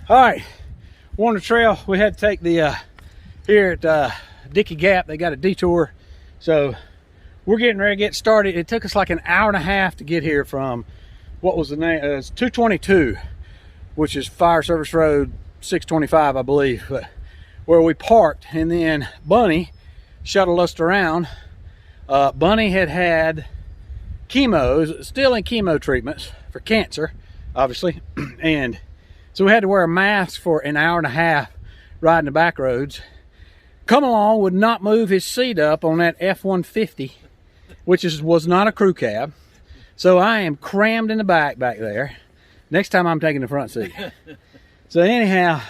All right, we're on the trail. We had to take the here at Dickey Gap. They got a detour, so we're getting ready to get started. It took us like an hour and a half to get here from what was the name? It's 222, which is Fire Service Road 625, I believe, but where we parked. And then Bunny shuttled us around. Bunny had chemo, still in chemo treatments for cancer, obviously, and so we had to wear a mask for an hour and a half riding the back roads. Come along would not move his seat up on that F-150, which was not a crew cab. So I am crammed in the back there. Next time I'm taking the front seat. So anyhow,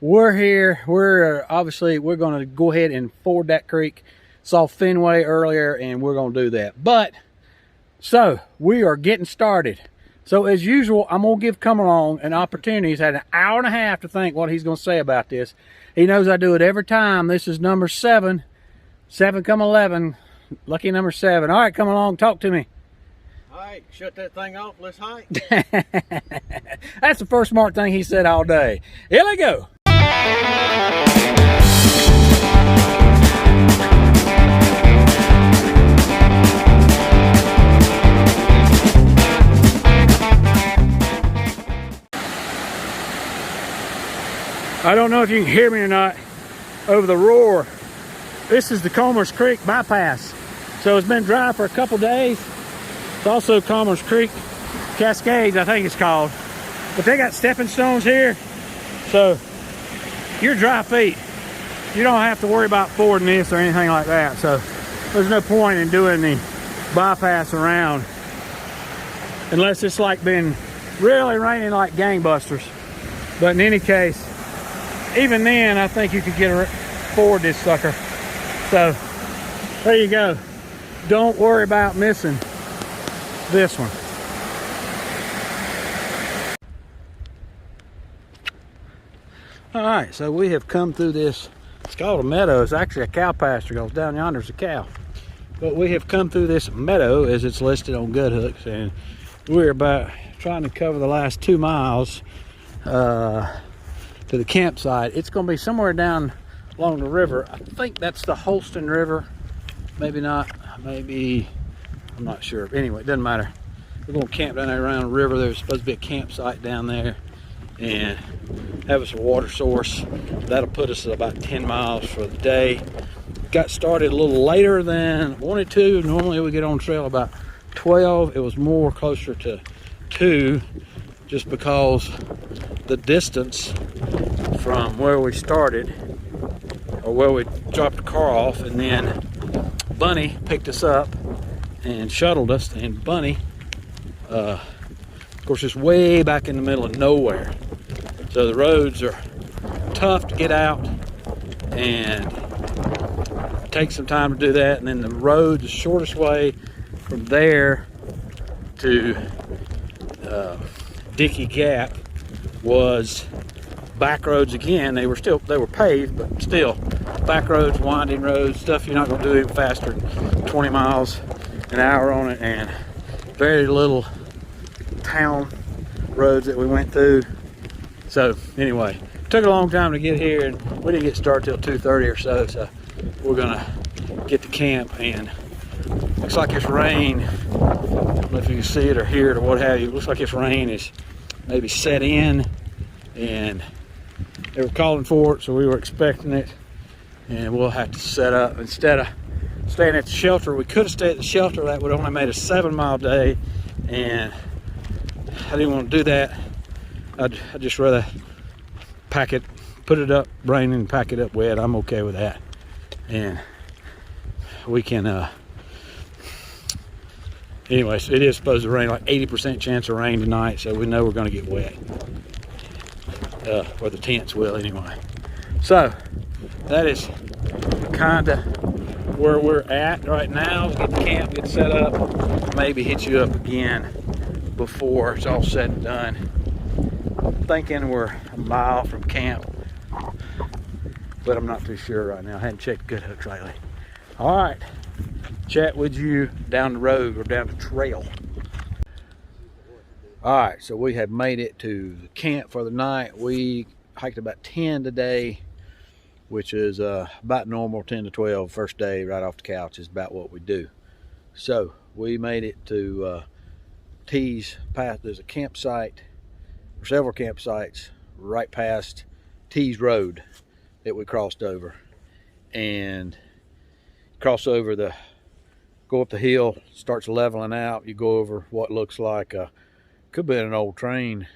we're here. We're going to go ahead and ford that creek. Saw Fenway earlier, and we're going to do that. But so we are getting started. So as usual, I'm going to give Come Along an opportunity. He's had an hour and a half to think what he's going to say about this. He knows I do it every time. This is number 7. 7 come 11. Lucky number 7. All right, Come Along, talk to me. All right, shut that thing off. Let's hike. That's the first smart thing he said all day. Here we go. I don't know if you can hear me or not over the roar. This is the Commerce Creek bypass. So it's been dry for a couple days. It's also Commerce Creek Cascades, I think it's called. But they got stepping stones here. So you're dry feet. You don't have to worry about fording this or anything like that. So there's no point in doing the bypass around unless it's like been really raining like gangbusters. But in any case, even then, I think you could get forward this sucker. So there you go. Don't worry about missing this one. All right, so we have come through this. It's called a meadow. It's actually a cow pasture because down yonder's a cow. But we have come through this meadow as it's listed on Good Hooks, and we're about trying to cover the last 2 miles to the campsite. It's going to be somewhere down along the river. I think that's the Holston River. Maybe not. Maybe, I'm not sure. Anyway, it doesn't matter. We're going to camp down there around the river. There's supposed to be a campsite down there and have us a water source. That'll put us at about 10 miles for the day. Got started a little later than I wanted to. Normally we get on trail about 12. It was more closer to 2 just because the distance from where we started or where we dropped the car off, and then Bunny picked us up and shuttled us, and Bunny of course is way back in the middle of nowhere, so the roads are tough to get out and it takes some time to do that. And then the road, the shortest way from there to Dickey Gap was back roads again. They were paved, but still back roads, winding roads, stuff you're not going to do even faster than 20 miles an hour on it, and very little town roads that we went through. So anyway, took a long time to get here, and we didn't get started till 2:30 or so. So we're gonna get to camp, and looks like this rain, I don't know if you can see it or hear it or what have you, it looks like this rain is maybe set in, and they were calling for it, so we were expecting it, and we'll have to set up. Instead of staying at the shelter, we could have stayed at the shelter. That would have only made a 7-mile day, and I didn't want to do that. I'd just rather pack it, put it up raining and pack it up wet. I'm okay with that. And we can anyways, it is supposed to rain, like 80% chance of rain tonight, so we know we're going to get wet, or the tents will anyway. So that is kind of where we're at right now. Get the camp, get set up, maybe hit you up again before it's all said and done. I'm thinking we're a mile from camp, but I'm not too sure right now. I hadn't checked Good Hooks lately. All right, chat with you down the road or down the trail. All right, so we have made it to the camp for the night. We hiked about 10 today, which is about normal. 10 to 12 first day right off the couch is about what we do. So we made it to T's path. There's a campsite, or several campsites right past T's road that we crossed over, and cross over the, go up the hill, starts leveling out. You go over what looks like could be an old train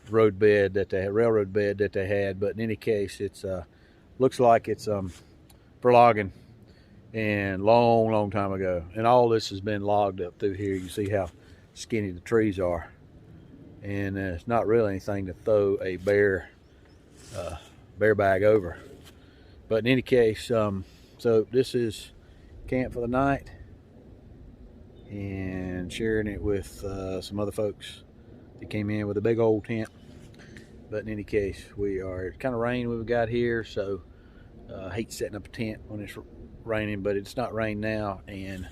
road bed that they had, railroad bed that they had, but in any case, it's looks like it's for logging, and long time ago. And all this has been logged up through here. You see how skinny the trees are, and it's not really anything to throw a bear bag over. But in any case, so this is camp for the night, and sharing it with some other folks that came in with a big old tent. But in any case, we are kind of rain we've got here, so I hate setting up a tent when it's raining, but it's not rain now, and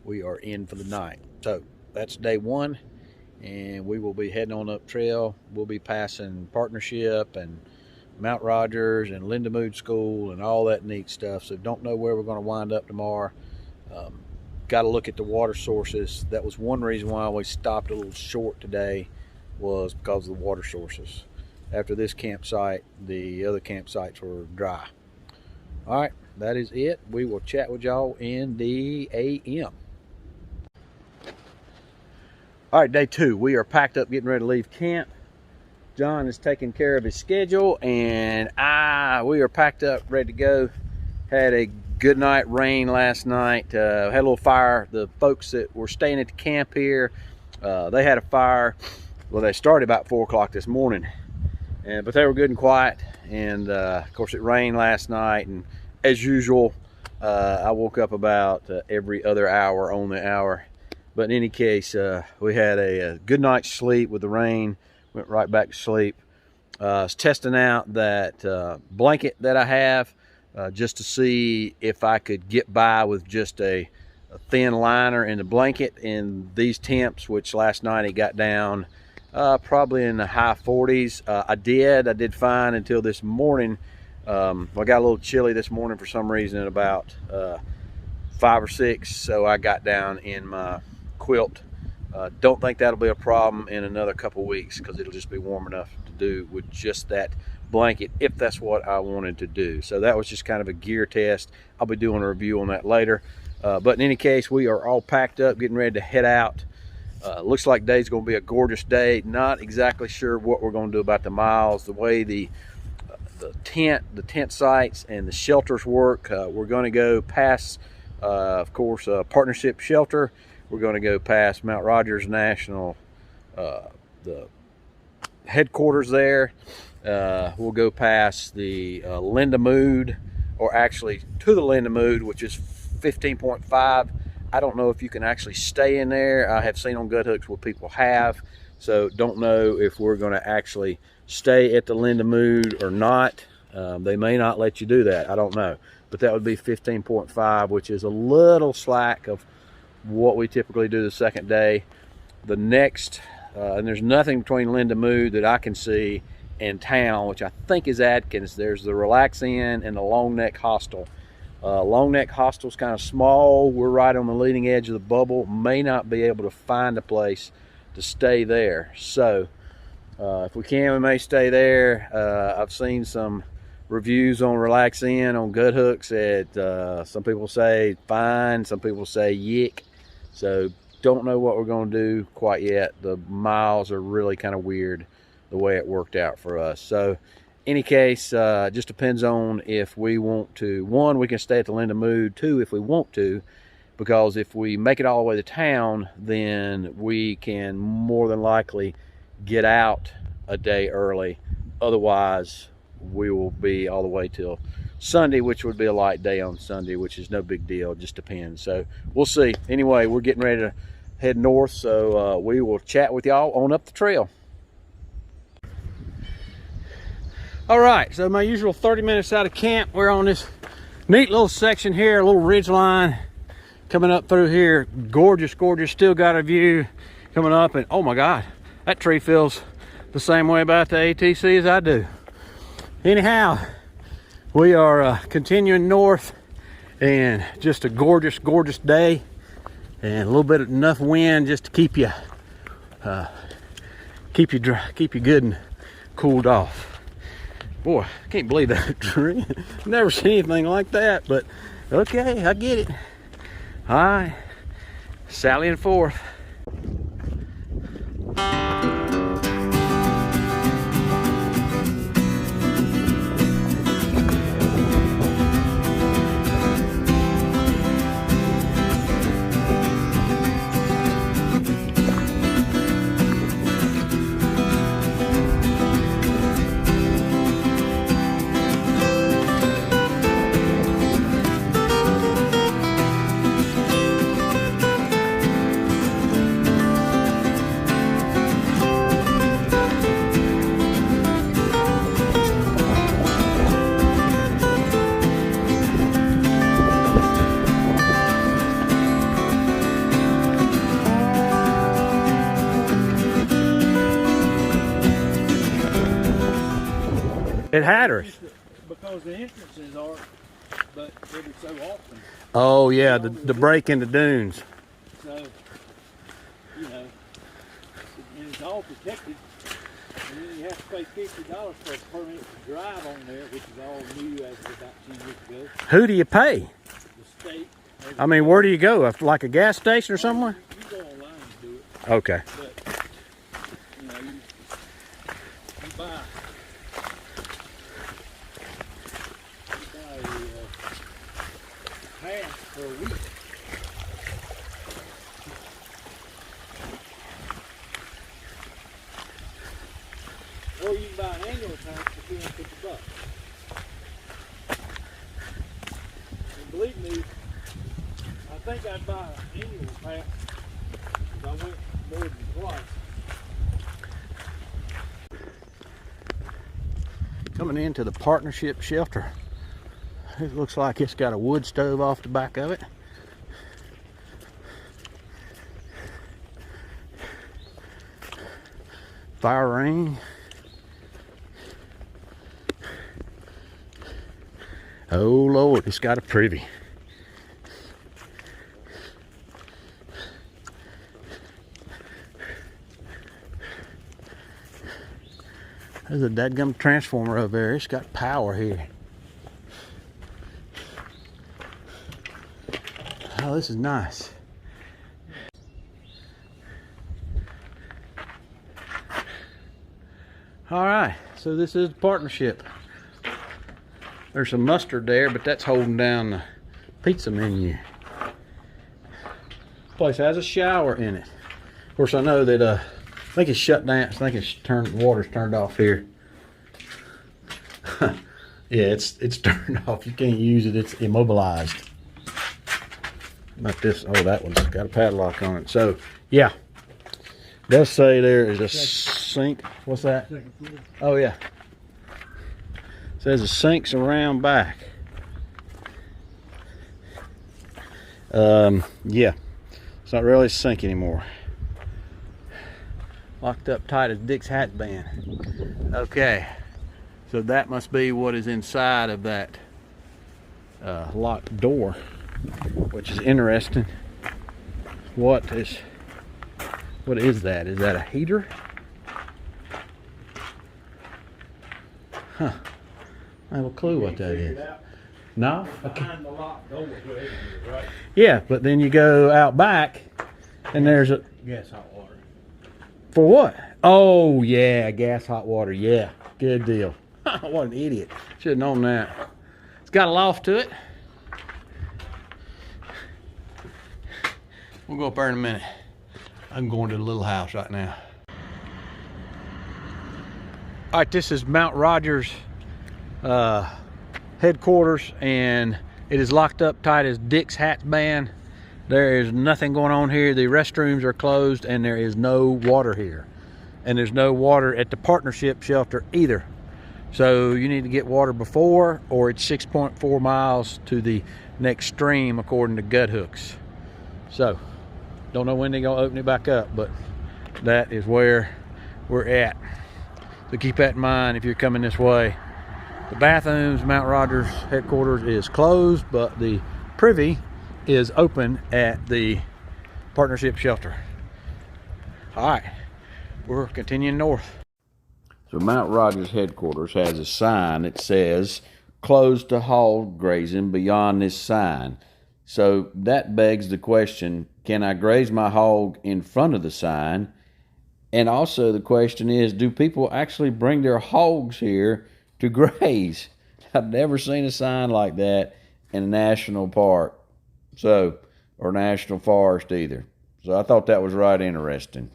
we are in for the night. So that's day one, and we will be heading on up trail. We'll be passing Partnership and Mount Rogers and Lindamood School and all that neat stuff. So don't know where we're going to wind up tomorrow. Got to look at the water sources. That was one reason why we stopped a little short today, was because of the water sources. After this campsite, the other campsites were dry. All right, that is it. We will chat with y'all in the AM. All right, day two. We are packed up, getting ready to leave camp. John is taking care of his schedule, and we are packed up, ready to go. Had a good night, rain last night. Had a little fire. The folks that were staying at the camp here, they had a fire. Well, they started about 4 o'clock this morning, but they were good and quiet. And of course, it rained last night, and as usual, I woke up about every other hour on the hour. But in any case, we had a good night's sleep with the rain. Went right back to sleep. I was testing out that blanket that I have, just to see if I could get by with just a thin liner in the blanket in these temps, which last night it got down probably in the high 40s. I did fine until this morning. I got a little chilly this morning for some reason at about 5 or 6, so I got down in my quilt. Don't think that'll be a problem in another couple weeks, because it'll just be warm enough to do with just that blanket, if that's what I wanted to do. So that was just kind of a gear test. I'll be doing a review on that later. But in any case, we are all packed up, getting ready to head out. Looks like today's going to be a gorgeous day. Not exactly sure what we're going to do about the miles. The way the tent sites and the shelters work, we're going to go past, of course, Partnership Shelter. We're going to go past Mount Rogers National, the headquarters there. We'll go past the Lindamood, or actually to the Lindamood, which is 15.5. I don't know if you can actually stay in there. I have seen on gut hooks what people have, so don't know if we're going to actually stay at the Lindamood or not. They may not let you do that. I don't know, but that would be 15.5, which is a little slack of what we typically do the second day. The next, and there's nothing between Lindamood that I can see in town, which I think is Atkins. There's the Relax Inn and the Long Neck Hostel. Long Neck Hostel's kind of small. We're right on the leading edge of the bubble. May not be able to find a place to stay there. So if we can, we may stay there. I've seen some reviews on Relax Inn on gut hooks that some people say fine, some people say yick. So don't know what we're going to do quite yet. The miles are really kind of weird the way it worked out for us. So any case, just depends on if we want to. One, we can stay at the Lindamood. Two, if we want to, because if we make it all the way to town, then we can more than likely get out a day early. Otherwise, we will be all the way till Sunday, which would be a light day on Sunday, which is no big deal. It just depends. So we'll see. Anyway, we're getting ready to head north, so we will chat with y'all on up the trail. All right, so my usual 30 minutes out of camp. We're on this neat little section here, a little ridge line coming up through here. Gorgeous, gorgeous. Still got a view. coming up, and oh my God, that tree feels the same way about the ATC as I do. Anyhow, we are continuing north, and just a gorgeous, gorgeous day, and a little bit of enough wind just to keep you dry, keep you good and cooled off. Boy, I can't believe that tree. Never seen anything like that, but okay, I get it. All right, sallying forth. It had her. Because the entrances are, but every so often. Oh yeah, the break in the dunes. So, you know, and it's all protected. And then you have to pay $50 for a permit to drive on there, which is all new as of about 10 years ago. Who do you pay? The state. I mean, where do you go? Like a gas station or somewhere? You go online and do it. Okay. But, you know, you buy pass for a week. Or you can buy an annual pass for $250. And believe me, I think I'd buy an annual pass if I went more than twice. Coming into the partnership shelter. It looks like it's got a wood stove off the back of it. Fire ring. Oh Lord, it's got a privy. There's a dadgum transformer over there. It's got power here. Oh, this is nice. All right, so this is the partnership. There's some mustard there, but that's holding down the pizza menu. Place has a shower in it. Of course, I know that I think it's shut down. I think it's water's turned off here. Yeah, it's turned off. You can't use it. It's immobilized. Not this. Oh, that one's got a padlock on it. So, yeah. It does say there is a sink. What's that? Oh, yeah. It says the sink's around back. Yeah. It's not really a sink anymore. Locked up tight as Dick's hat band. Okay. So that must be what is inside of that locked door, which is interesting. What is that? Is that a heater? Huh. I have a clue what that is. No? Okay. Yeah, but then you go out back and there's a Gas hot water. For what? Oh yeah, gas hot water. Yeah, good deal. What an idiot. Should have known that. It's got a loft to it. We'll go up there in a minute. I'm going to the little house right now. All right, this is Mount Rogers headquarters, and it is locked up tight as Dick's hat band. There is nothing going on here. The restrooms are closed, and there is no water here. And there's no water at the partnership shelter either. So you need to get water before, or it's 6.4 miles to the next stream according to gut hooks. So don't know when they're gonna open it back up, but that is where we're at. So keep that in mind if you're coming this way. The bathrooms, Mount Rogers headquarters is closed, but the privy is open at the partnership shelter. All right, we're continuing north. So Mount Rogers headquarters has a sign that says closed to hog grazing beyond this sign. So that begs the question, can I graze my hog in front of the sign? And also the question is, do people actually bring their hogs here to graze? I've never seen a sign like that in a national park, so, or national forest either. So I thought that was right interesting.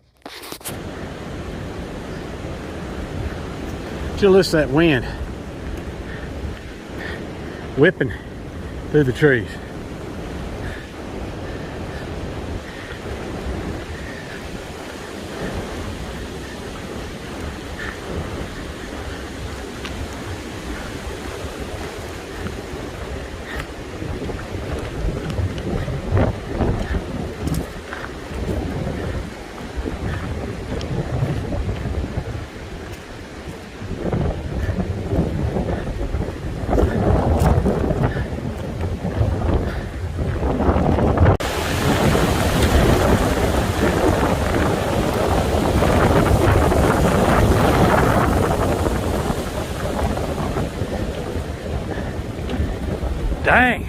Just listen to that wind whipping through the trees. Dang,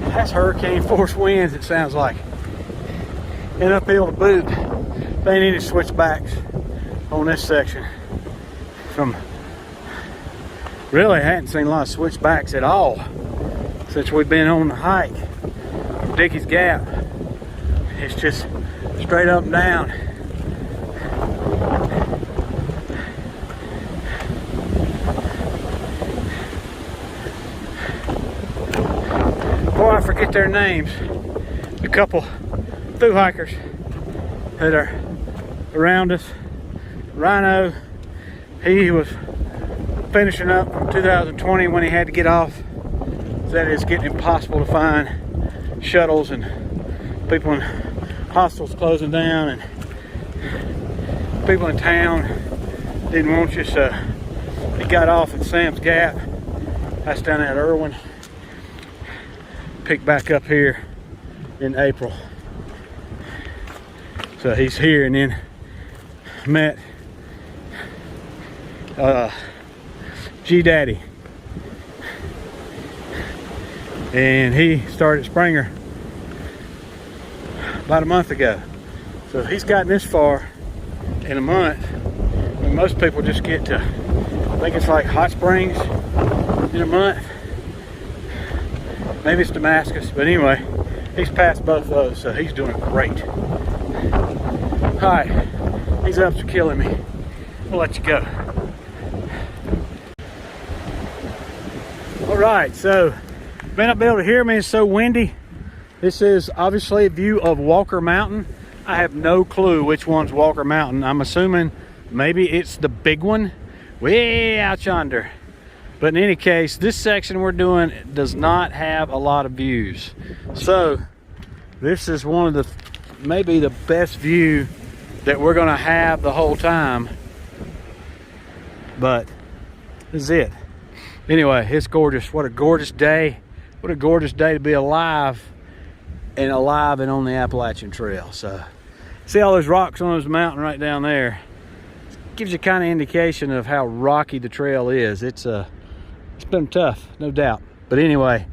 that's hurricane force winds, it sounds like. And uphill to boot. They ain't any switchbacks on this section. Really, I hadn't seen a lot of switchbacks at all since we've been on the hike from Dickey's Gap. It's just straight up and down. Before I forget their names, a couple THru hikers that are around us. Rhino, he was finishing up from 2020 when he had to get off. Said it's getting impossible to find shuttles and people in hostels closing down and people in town didn't want you, so he got off at Sam's Gap. That's down at Irwin. Picked back up here in April. So he's here, and then met G-Daddy. And he started Springer about a month ago. So he's gotten this far in a month. And most people just get to, I think it's like Hot Springs in a month. Maybe it's Damascus, but anyway, he's passed both those, so he's doing great. Alright, these ups are killing me. We'll let you go. Alright, so, may not be able to hear me, it's so windy. This is obviously a view of Walker Mountain. I have no clue which one's Walker Mountain. I'm assuming maybe it's the big one, way out yonder. But in any case, this section we're doing does not have a lot of views. So this is one of the, maybe the best view that we're gonna have the whole time. But this is it. Anyway, it's gorgeous. What a gorgeous day. What a gorgeous day to be alive and on the Appalachian Trail. So see all those rocks on those mountain right down there. Gives you kind of indication of how rocky the trail is. It's been tough, no doubt. But anyway,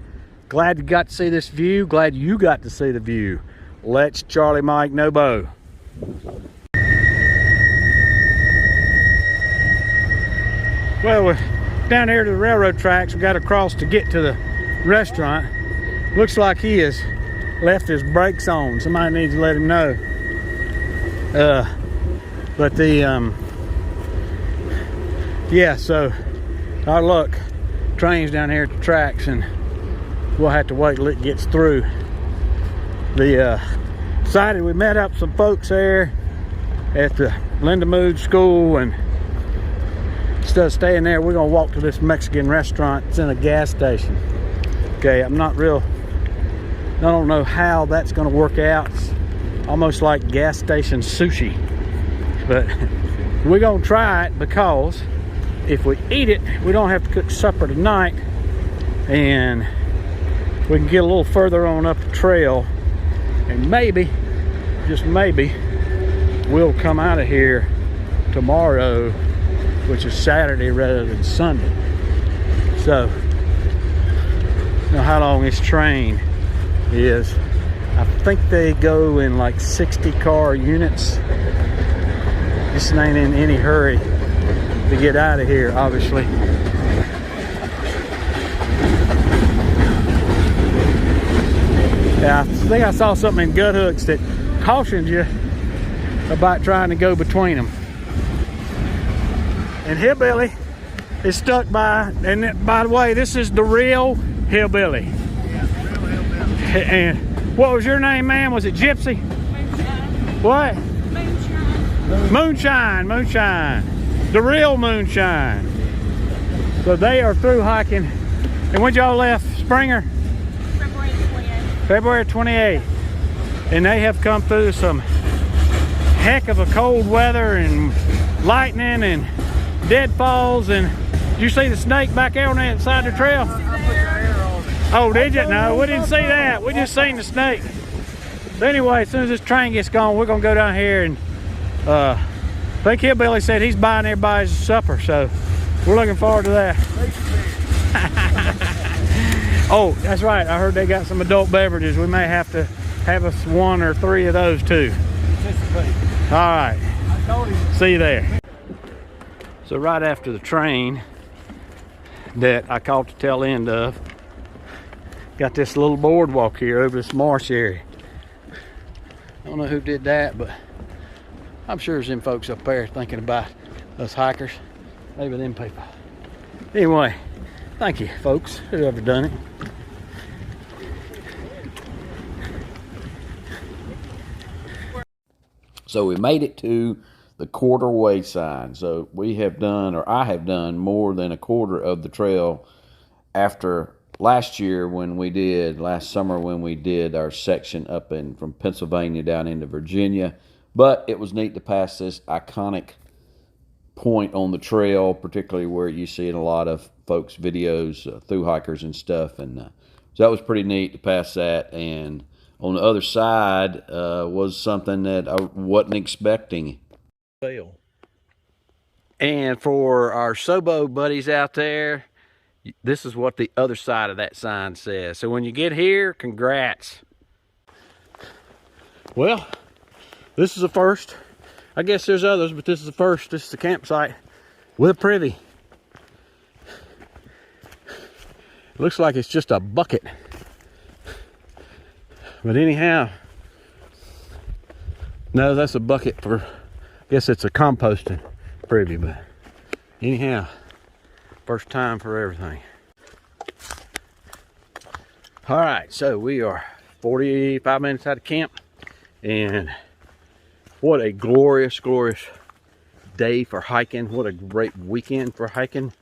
glad you got to see this view. Glad you got to see the view. Let's Charlie Mike Nobo. Well, we're down here to the railroad tracks. We got across to get to the restaurant. Looks like he has left his brakes on. Somebody needs to let him know. But the yeah, so our luck, trains down here at the tracks, and we'll have to wait till it gets through. The decided we met up some folks there at the Linda Mood School, and instead of staying there, we're gonna walk to this Mexican restaurant. It's in a gas station. Okay, I don't know how that's gonna work out. It's almost like gas station sushi. but we're gonna try it because if we eat it, we don't have to cook supper tonight, and we can get a little further on up the trail, and maybe, just maybe, we'll come out of here tomorrow, which is Saturday rather than Sunday. So, you know how long this train is. I think they go in like 60 car units. This ain't in any hurry to get out of here, obviously. Yeah, I think I saw something in Gut Hooks that cautioned you about trying to go between them. And Hillbilly is stuck by, and by the way, this is the real Hillbilly. Yeah, real Hillbilly. And what was your name, ma'am? Was it Gypsy? Moonshine. What? Moonshine. Moonshine, moonshine. The real moonshine. So they are through hiking. And when y'all left, Springer? February 28th. February 28th. And they have come through some heck of a cold weather and lightning and deadfalls. And did you see the snake back there on that side of the trail? Oh, did you? No, we didn't see that. We just seen the snake. So anyway, as soon as this train gets gone, we're gonna go down here and I think Hillbilly said he's buying everybody's supper, so we're looking forward to that. Oh, that's right. I heard they got some adult beverages. We may have to have us 1 or 3 of those too. All right. See you there. So right after the train that I caught the tail end of, got this little boardwalk here over this marsh area. I don't know who did that, but I'm sure there's them folks up there thinking about us hikers. Maybe them people. Anyway, thank you folks, whoever done it. So we made it to the quarter-way sign. So we have done, or I have done, more than a quarter of the trail after last year last summer when we did our section up from Pennsylvania down into Virginia. But it was neat to pass this iconic point on the trail, particularly where you see in a lot of folks' videos, through hikers and stuff. And so that was pretty neat to pass that. And on the other side was something that I wasn't expecting. And for our Sobo buddies out there, this is what the other side of that sign says. So when you get here, congrats. Well, this is the first. I guess there's others, but this is the first. This is the campsite with a privy. Looks like it's just a bucket. But anyhow, no, that's a bucket for, I guess it's a composting privy, but anyhow, first time for everything. All right, so we are 45 minutes out of camp, and what a glorious, glorious day for hiking. What a great weekend for hiking.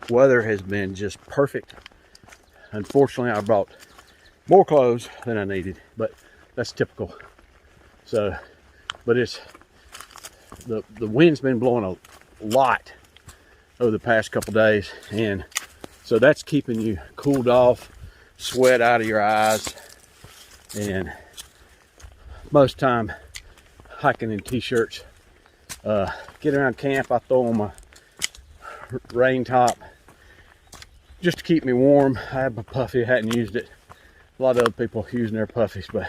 Weather has been just perfect. Unfortunately, I brought more clothes than I needed, but that's typical. So, but it's, the wind's been blowing a lot over the past couple days, and so that's keeping you cooled off, sweat out of your eyes, and most time hiking in t-shirts. Get around camp, I throw on my rain top just to keep me warm. I have a puffy, I hadn't used it. A lot of other people using their puffies, but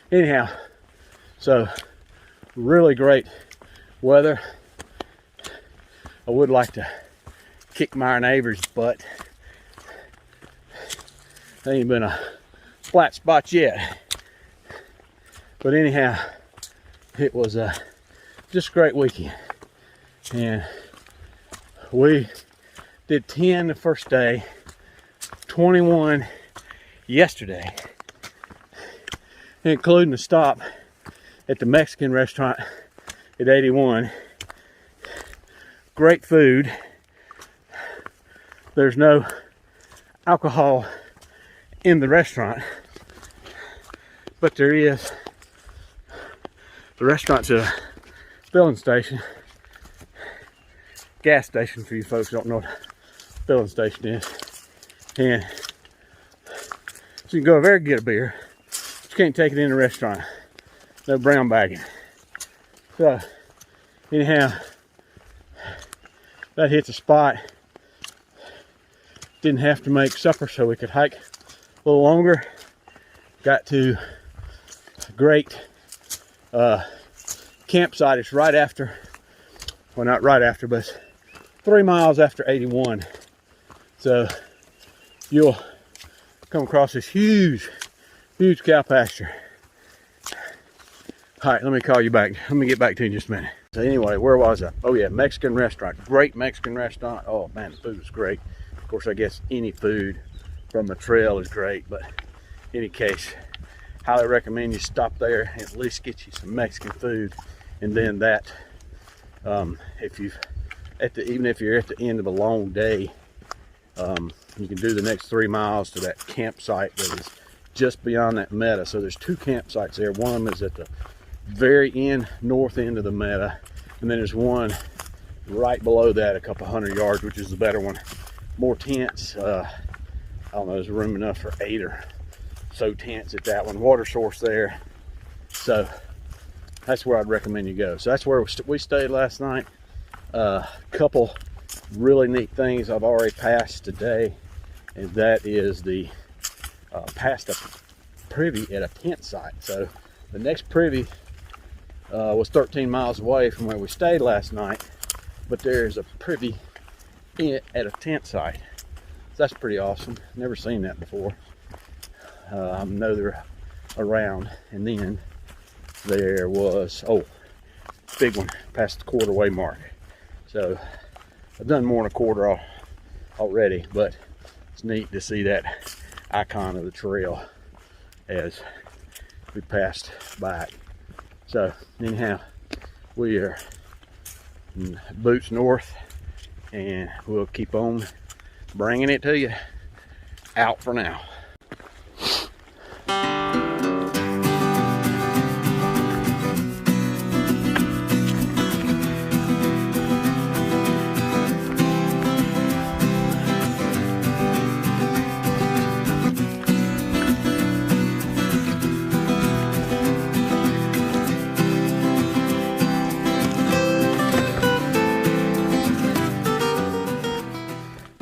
anyhow, so really great weather. I would like to kick my neighbor's butt. There ain't been a flat spot yet. But anyhow, it was just a great weekend. And we did 10 the first day, 21 yesterday, including a stop at the Mexican restaurant at 81. Great food. There's no alcohol in the restaurant, but there is. The restaurant's a filling station, gas station for you folks who don't know what a filling station is. And so you can go over there and get a beer, but you can't take it in the restaurant. No brown bagging. So anyhow, that hits a spot. Didn't have to make supper so we could hike a little longer. Got to a great campsite. It's right after, well, not right after, but 3 miles after 81. So you'll come across this huge cow pasture. All right, let me call you back. Let me get back to you in just a minute. So anyway, where was I? Oh yeah, Mexican restaurant. Great Mexican restaurant. Oh man, the food was great. Of course, I guess any food from the trail is great, but in any case, highly recommend you stop there and at least get you some Mexican food. And then that, even if you're at the end of a long day, you can do the next 3 miles to that campsite that is just beyond that meta. So there's 2 campsites there. One of them is at the very end, north end of the meta, and then there's one right below that, a couple 100 yards, which is the better one. More tents. I don't know, there's room enough for 8 or so tents at that one. Water source there. So that's where I'd recommend you go. So that's where we stayed last night. Couple really neat things I've already passed today, and that is the past a privy at a tent site. So the next privy was 13 miles away from where we stayed last night, but there's a privy at a tent site. So that's pretty awesome. Never seen that before. I know they're around. And then there was, oh, big one past the quarter-way mark. So I've done more than a quarter already, but it's neat to see that icon of the trail as we passed by it. So anyhow, we are boots north, and we'll keep on bringing it to you. Out for now.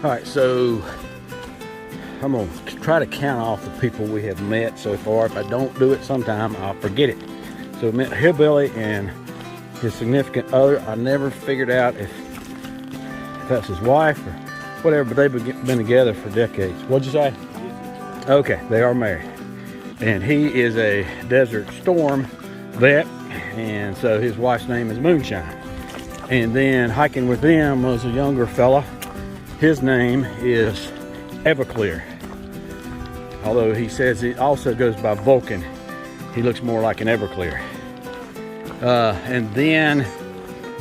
All right, so I'm gonna try to count off the people we have met so far. If I don't do it sometime, I'll forget it. So we met Hillbilly and his significant other. I never figured out if that's his wife or whatever, but they've been together for decades. What'd you say? Okay, they are married. And he is a Desert Storm vet, and so his wife's name is Moonshine. And then hiking with them was a younger fella. His name is Everclear. Although he says he also goes by Vulcan. He looks more like an Everclear. And then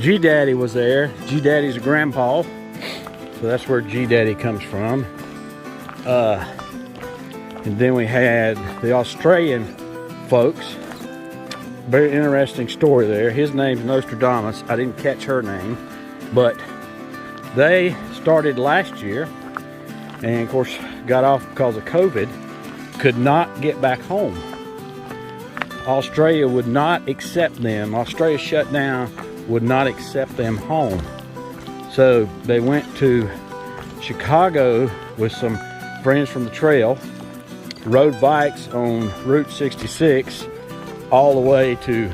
G-Daddy was there. G-Daddy's a grandpa. So that's where G-Daddy comes from. And then we had the Australian folks. Very interesting story there. His name's Nostradamus. I didn't catch her name. But they started last year, and of course got off because of COVID, could not get back home. Australia would not accept them. Australia shut down, would not accept them home. So they went to Chicago with some friends from the trail, rode bikes on Route 66 all the way to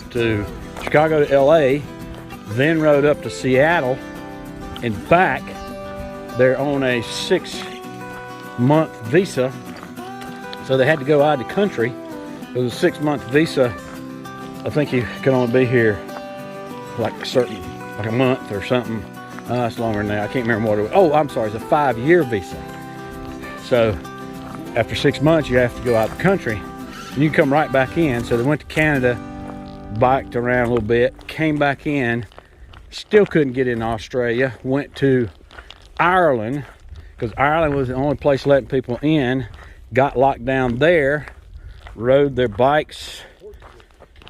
to Chicago to LA, then rode up to Seattle and back. They're on a 6-month visa, so they had to go out of the country. It was a 6-month visa. I think you can only be here like a month or something. It's longer than that. I can't remember what it was. Oh, I'm sorry, it's a 5-year visa. So after 6 months, you have to go out of the country. And you come right back in. So they went to Canada, biked around a little bit, came back in, still couldn't get in Australia, went to Ireland, because Ireland was the only place letting people in, got locked down there, rode their bikes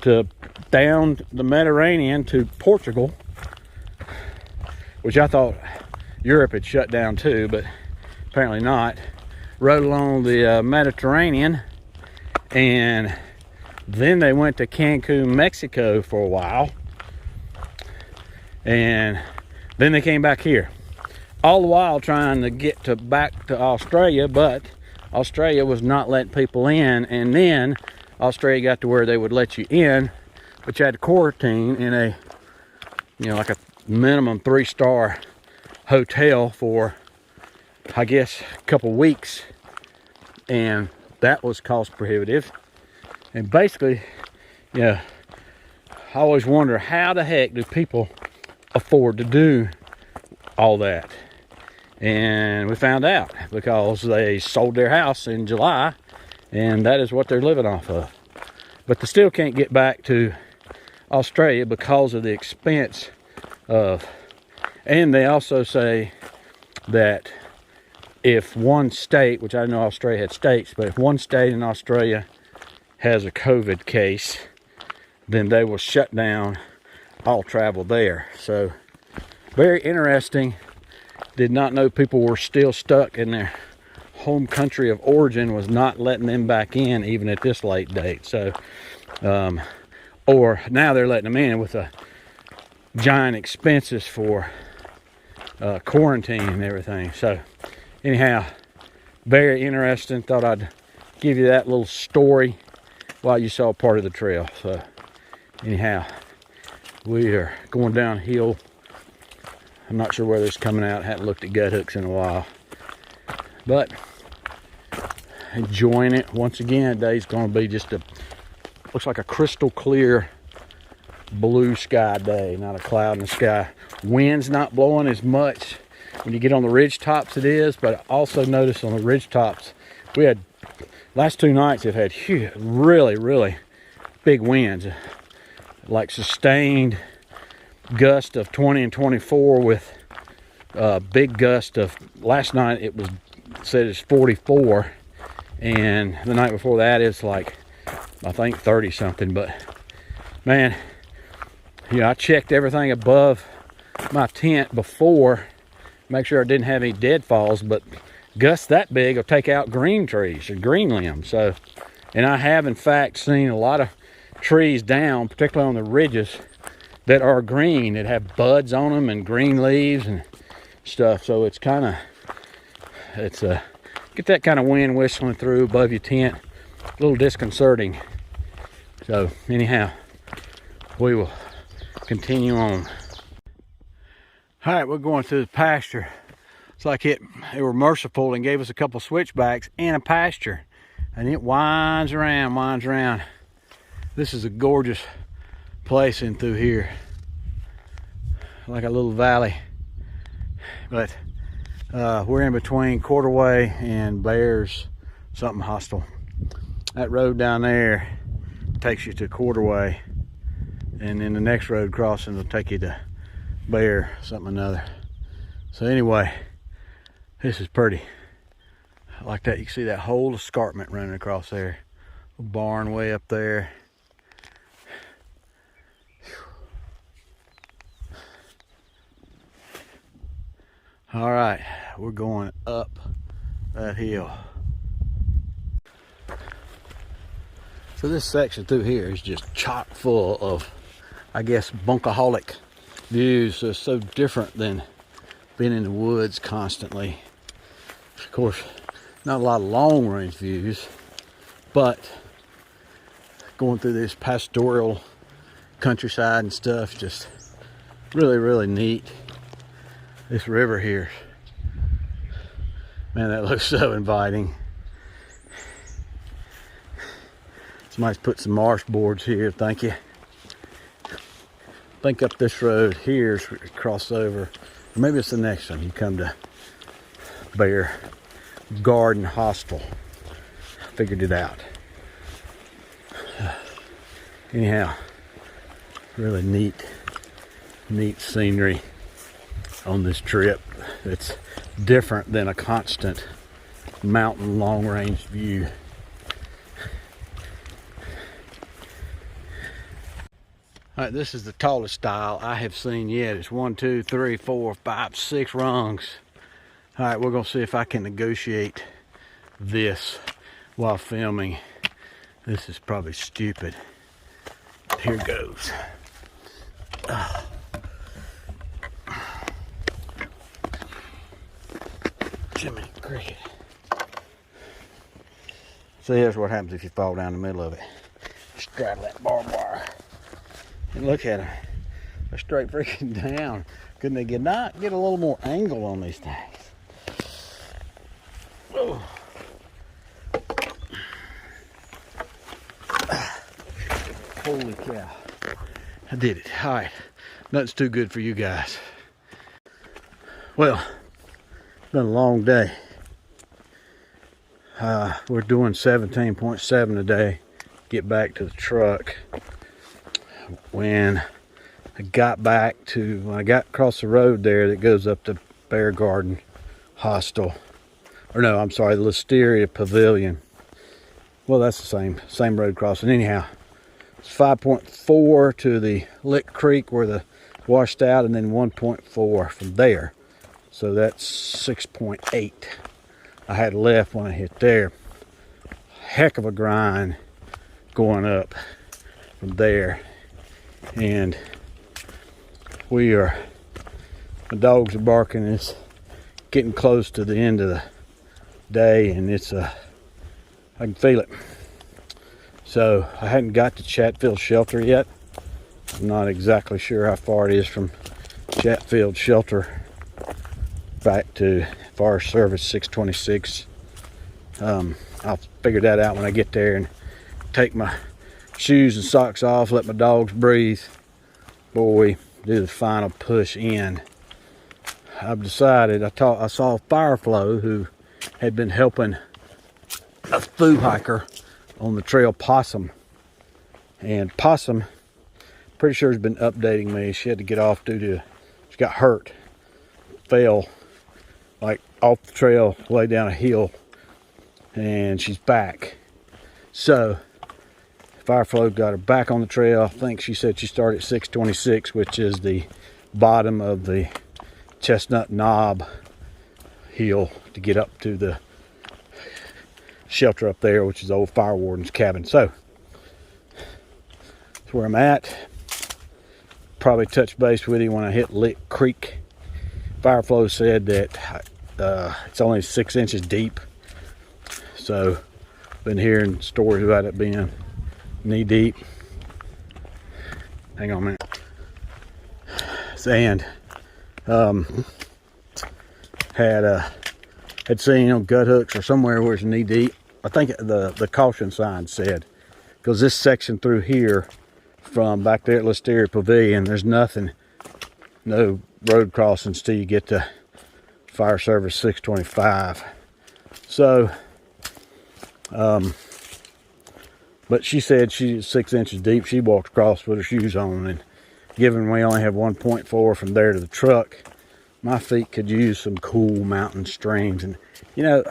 to down the Mediterranean to Portugal, which I thought Europe had shut down too, but apparently not. Rode along the Mediterranean, and then they went to Cancun, Mexico for a while, and then they came back here. All the while trying to get back to Australia, but Australia was not letting people in, and then Australia got to where they would let you in, but you had to quarantine in a, like a minimum 3-star hotel for, I guess, a couple weeks, and that was cost prohibitive. And basically, I always wonder, how the heck do people afford to do all that? And we found out, because they sold their house in July, and that is what they're living off of. But they still can't get back to Australia because of the expense of, and they also say that if one state, which I know Australia had states, but if one state in Australia has a COVID case, then they will shut down all travel there. So very interesting. Did not know people were still stuck in their home country of origin, was not letting them back in even at this late date. So or now they're letting them in with a giant expenses for quarantine and everything. So anyhow, very interesting. Thought I'd give you that little story while you saw part of the trail. So anyhow, we are going downhill. I'm not sure whether it's coming out. Hadn't looked at gut hooks in a while, but enjoying it. Once again, today's going to be just looks like a crystal clear blue sky day, not a cloud in the sky. Wind's not blowing as much when you get on the ridge tops it is, but I also noticed on the ridge tops, we had last 2 nights have had huge, really big winds, like sustained gust of 20 and 24 with big gust of, last night it was said it's 44, and the night before that it's like, I think 30 something. But man, I checked everything above my tent before, make sure I didn't have any deadfalls, but gusts that big will take out green trees or green limbs. So, and I have in fact seen a lot of trees down, particularly on the ridges, that are green, that have buds on them and green leaves and stuff. So it's kind of, get that kind of wind whistling through above your tent, a little disconcerting. So anyhow, we will continue on. All right, we're going through the pasture. It's like they were merciful and gave us a couple switchbacks and a pasture, and it winds around. This is a gorgeous place in through here, like a little valley, but we're in between Quarterway and Bears something hostile. That road down there takes you to Quarterway, and then the next road crossing will take you to Bear something another. So anyway, this is pretty. I like that. You can see that whole escarpment running across there. A barn way up there. All right, we're going up that hill. So this section through here is just chock full of, I guess, bunkaholic views. So it's so different than being in the woods constantly. Of course, not a lot of long range views, but going through this pastoral countryside and stuff, just really neat. This river here, man, that looks so inviting. Somebody's put some marsh boards here, thank you. I think up this road here is cross over, or maybe it's the next one. You come to Bear Garden Hostel. Figured it out. Anyhow, really neat scenery on this trip. It's different than a constant mountain long range view. All right, this is the tallest stile I have seen yet. It's 1, 2, 3, 4, 5, 6 rungs. All right, we're gonna see if I can negotiate this while filming. This is probably stupid. Here goes. Jiminy cricket. So here's what happens if you fall down the middle of it. Straddle that barbed wire. And look at them. They're straight freaking down. Couldn't they get a little more angle on these things? Oh. Holy cow. I did it. All right. Nothing's too good for you guys. Well, it's been a long day. We're doing 17.7 today. Get back to the truck. When I got across the road there that goes up to Bear Garden Hostel, or no, I'm sorry, the Listeria Pavilion. Well, that's the same road crossing. Anyhow, it's 5.4 to the Lick Creek where the washed out, and then 1.4 from there. So that's 6.8 I had left when I hit there. Heck of a grind going up from there. And my dogs are barking. It's getting close to the end of the day, and I can feel it. So I hadn't got to Chatfield Shelter yet. I'm not exactly sure how far it is from Chatfield Shelter back to Forest Service 626. I'll figure that out when I get there and take my shoes and socks off, let my dogs breathe before we do the final push in. I've decided, I saw Fireflow, who had been helping a THru hiker on the trail, Possum. And Possum, pretty sure has been updating me. She had to get off she got hurt, fell like off the trail, way down a hill, and she's back. So Fireflow got her back on the trail. I think she said she started at 626, which is the bottom of the Chestnut Knob hill to get up to the shelter up there, which is the old fire warden's cabin. So that's where I'm at. Probably touch base with you when I hit Lick Creek. Fireflow said that it's only 6 inches deep. So been hearing stories about it being knee deep. Hang on a minute. And had seen gut hooks or somewhere where it's knee deep. I think the caution sign said, because this section through here from back there at Listeria Pavilion, there's nothing, no road crossings till you get to Fire Service 625. So but she said she's 6 inches deep. She walked across with her shoes on, and given we only have 1.4 from there to the truck, my feet could use some cool mountain streams. And I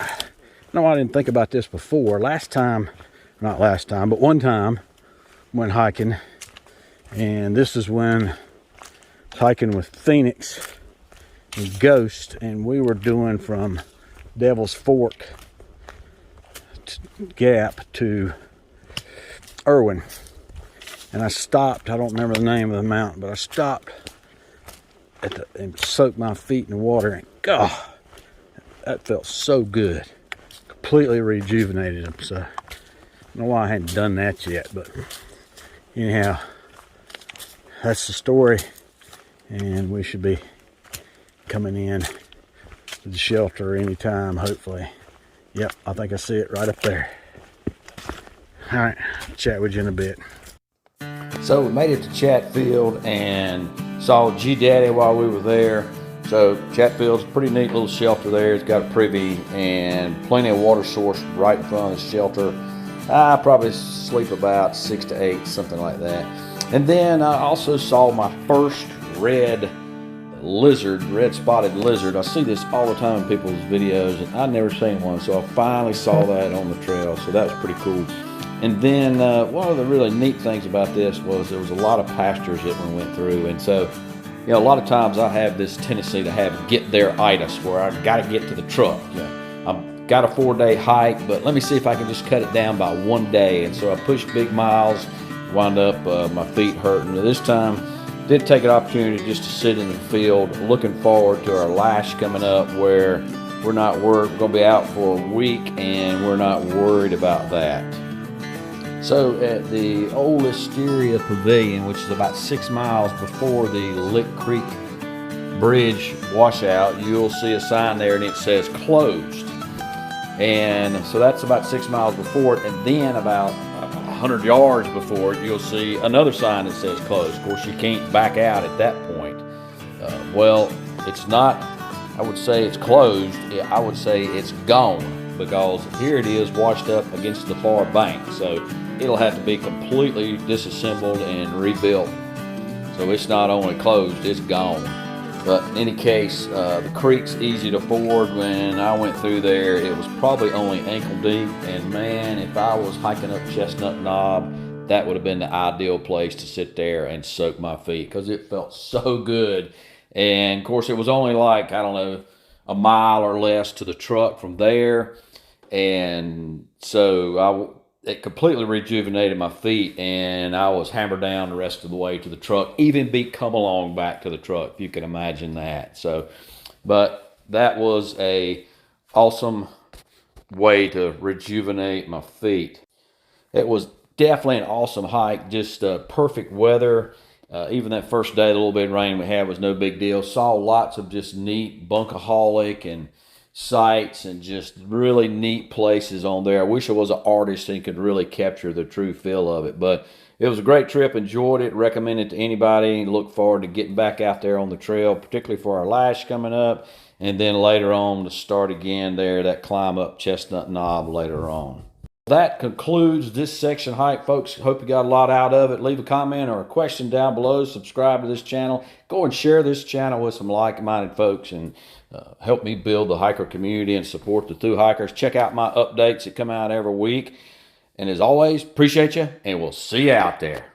didn't think about this before. Not last time, but one time went hiking, and this is when I was hiking with Phoenix and Ghost, and we were doing from Devil's Fork Gap to Irwin. And I stopped, I don't remember the name of the mountain, but I stopped and soaked my feet in the water, and God, that felt so good. Completely rejuvenated them. So I don't know why I hadn't done that yet, but anyhow, that's the story, and we should be coming in to the shelter anytime, hopefully. Yep, I think I see it right up there. All right, chat with you in a bit. So we made it to Chatfield and saw G Daddy while we were there. So Chatfield's a pretty neat little shelter there. It's got a privy and plenty of water source right in front of the shelter. I probably sleep about 6 to 8, something like that. And then I also saw my first red spotted lizard. I see this all the time in people's videos, and I've never seen one. So I finally saw that on the trail. So that was pretty cool. And then one of the really neat things about this was there was a lot of pastures that we went through. And so, you know, a lot of times I have this tendency to have get there itis, where I got to get to the truck. You know, I've got a 4-day hike, but let me see if I can just cut it down by 1 day. And so I pushed big miles, wound up my feet hurting. This time, did take an opportunity just to sit in the field, looking forward to our lash coming up, where we're going to be out for a week and we're not worried about that. So at the old Listeria Pavilion, which is about 6 miles before the Lick Creek Bridge washout, you'll see a sign there and it says closed. And so that's about 6 miles before it, and then about 100 yards before it, you'll see another sign that says closed. Of course, you can't back out at that point. Well, it's not, I would say it's closed. I would say it's gone, because here it is washed up against the far bank. So it'll have to be completely disassembled and rebuilt. So it's not only closed, it's gone. But in any case, the creek's easy to ford. When I went through there, it was probably only ankle deep. And man, if I was hiking up Chestnut Knob, that would have been the ideal place to sit there and soak my feet, because it felt so good. And of course, it was only like, I don't know, a mile or less to the truck from there. And so it completely rejuvenated my feet, and I was hammered down the rest of the way to the truck, even beat come along back to the truck, if you can imagine that. So, but that was a awesome way to rejuvenate my feet. It was definitely an awesome hike, just perfect weather. Even that first day, the little bit of rain we had was no big deal. Saw lots of just neat bunkaholic and sights and just really neat places on there. I wish I was an artist and could really capture the true feel of it. But it was a great trip. Enjoyed it. Recommend it to anybody. Look forward to getting back out there on the trail, particularly for our lash coming up. And then later on to start again there, that climb up Chestnut Knob later on. That concludes this section hike, folks. Hope you got a lot out of it. Leave a comment or a question down below. Subscribe to this channel. Go and share this channel with some like-minded folks, and help me build the hiker community and support the THru hikers. Check out my updates that come out every week. And as always, appreciate you, and we'll see you out there.